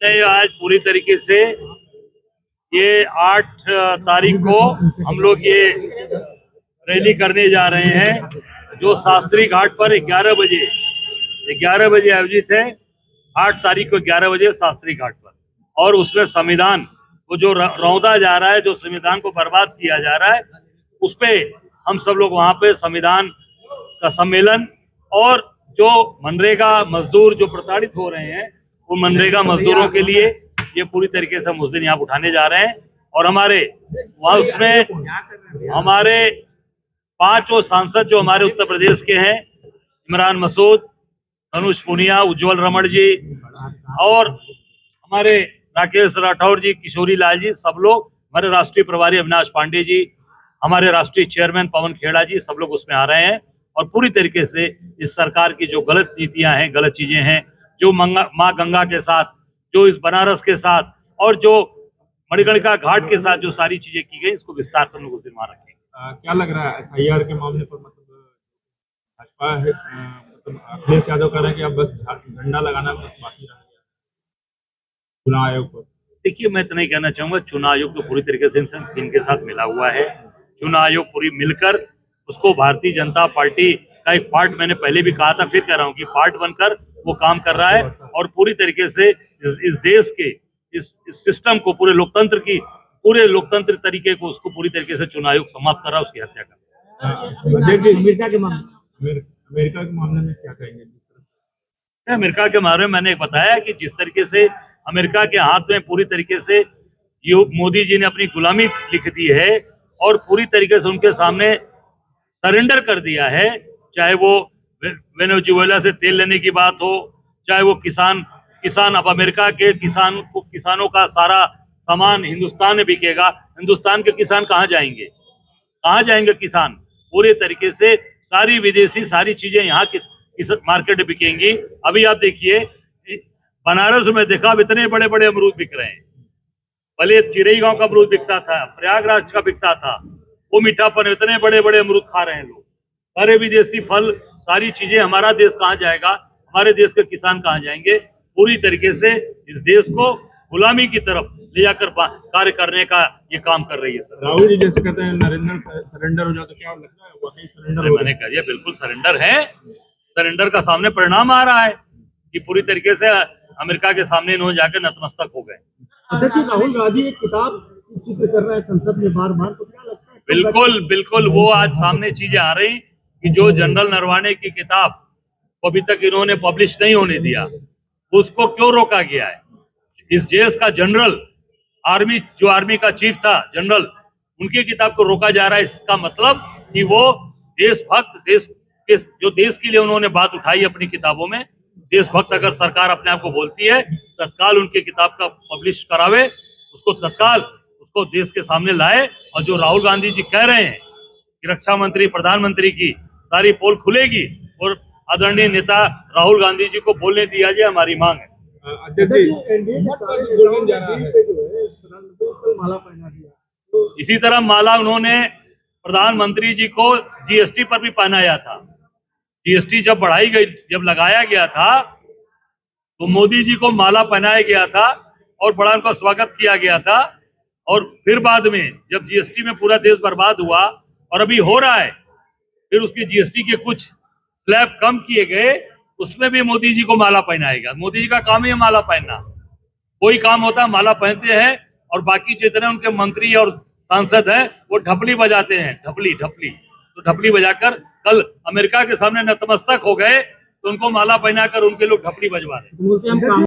नहीं, आज पूरी तरीके से ये 8 तारीख को हम लोग ये रैली करने जा रहे हैं, जो शास्त्री घाट पर 11 बजे आयोजित है। 8 तारीख को 11 बजे शास्त्री घाट पर, और उसमें संविधान को जो रौंदा जा रहा है, जो संविधान को बर्बाद किया जा रहा है, उस पे हम सब लोग वहां पे संविधान का सम्मेलन, और जो मनरेगा मजदूर जो प्रताड़ित हो रहे हैं उन मनरेगा मजदूरों के लिए ये पूरी तरीके से हम उस दिन यहाँ उठाने जा रहे हैं। और हमारे वहाँ उसमें हमारे 5 सांसद जो हमारे उत्तर प्रदेश के हैं, इमरान मसूद, अनुज पुनिया, उज्जवल रमण जी, और हमारे राकेश राठौर जी, किशोरी लाल जी, सब लोग, हमारे राष्ट्रीय प्रभारी अविनाश पांडे जी, हमारे राष्ट्रीय चेयरमैन पवन खेड़ा जी, सब लोग उसमें आ रहे हैं। और पूरी तरीके से इस सरकार की जो गलत नीतियां हैं, गलत चीजें हैं, जो माँ गंगा के साथ, जो इस बनारस के साथ, और जो मणिकर्णिका घाट के साथ जो सारी चीजें की गई, इसको विस्तार से हम लोग उस दिन वहां रखेंगे। क्या लग रहा है SIR के मामले पर, मतलब भाजपा है, मतलब अखिलेश यादव कह रहे हैं कि अब बस झंडा लगाना बस बाकी रह गया चुनाव आयोग पर? देखिए, मैं इतना ही कहना चाहूंगा, चुनाव आयोग तो पूरी तरीके से इनके साथ मिला हुआ है। चुनाव आयोग पूरी मिलकर उसको भारतीय जनता पार्टी का एक पार्ट, मैंने पहले भी कहा था, फिर कह रहा हूँ कि पार्ट बनकर वो काम कर रहा है, और पूरी तरीके से इस देश के इस सिस्टम को, पूरे लोकतंत्र तरीके को, उसको पूरी तरीके से चुनाव आयोग समाप्त कर रहा है, उसकी हत्या कर रहा है। अमेरिका के मामले में क्या कहेंगे? अमेरिका के बारे में मैंने बताया कि जिस तरीके से अमेरिका के हाथ में पूरी तरीके से मोदी जी ने अपनी गुलामी लिख दी है, और पूरी तरीके से उनके सामने सरेंडर कर दिया है, चाहे वो वेनेजुएला से तेल लेने की बात हो, चाहे वो किसान अब अमेरिका के किसानों का सारा सामान हिंदुस्तान में बिकेगा। हिंदुस्तान के किसान कहाँ जाएंगे किसान? पूरे तरीके से सारी विदेशी सारी चीजें यहाँ किस मार्केट में बिकेंगी। अभी आप देखिए, बनारस में देखा, अब इतने बड़े बड़े अमरूद बिक रहे हैं। भले चिरई गांव का अमरूद बिकता था, प्रयागराज का बिकता था, वो मीठापन, इतने बड़े बड़े अमरूद खा रहे हैं लोग। सारे विदेशी फल, सारी चीजें, हमारा देश कहाँ जाएगा? हमारे देश के किसान कहाँ जाएंगे? पूरी तरीके से इस देश को गुलामी की तरफ ले जाकर कार्य करने का ये काम कर रही है सर। राहुल जी जैसे कहते हैं नरेंद्र सरेंडर हो जाए, तो क्या लगता है वही सरेंडर? मैंने कह दिया, बिल्कुल सरेंडर है। सरेंडर का सामने परिणाम आ रहा है कि पूरी तरीके से अमेरिका के सामने इन्होंने जाकर नतमस्तक हो गए। राहुल गांधी एक किताब चित्र कर रहा है संसद में बार-बार, तो क्या लगता है? बिल्कुल वो आज सामने चीजें आ रही कि जो जनरल नरवाने की किताब को अभी तक इन्होंने पब्लिश नहीं होने दिया, उसको क्यों रोका गया है? इस देश का जनरल, आर्मी का चीफ था जनरल, उनकी किताब को रोका जा रहा है। इसका मतलब कि वो देशभक्त, देश के लिए उन्होंने बात उठाई अपनी किताबों में, देशभक्त अगर सरकार अपने आप को बोलती है, तत्काल उनकी किताब का पब्लिश करावे, उसको तत्काल उसको देश के सामने लाए। और जो राहुल गांधी जी कह रहे हैं कि रक्षा मंत्री, प्रधानमंत्री की सारी पोल खुलेगी, और आदरणीय नेता राहुल गांधी जी को बोलने दिया जाए, हमारी मांग है। इसी तरह माला उन्होंने प्रधानमंत्री जी को GST पर भी पहनाया था। GST जब बढ़ाई गई, जब लगाया गया था, तो मोदी जी को माला पहनाया गया था और बड़ा उनका स्वागत किया गया था। और फिर बाद में जब GST में पूरा देश बर्बाद हुआ, और अभी हो रहा है, फिर उसकी GST के कुछ स्लैब कम किए गए, उसमें भी मोदी जी को माला पहनाएगा। मोदी जी का काम ही है माला पहनना। कोई काम होता है माला पहनते हैं, और बाकी जितने उनके मंत्री और सांसद हैं वो ढपली बजाते हैं, ढपली। तो ढपली बजाकर कल अमेरिका के सामने नतमस्तक हो गए, तो उनको माला पहनाकर उनके लोग ढपली बजवा रहे हैं।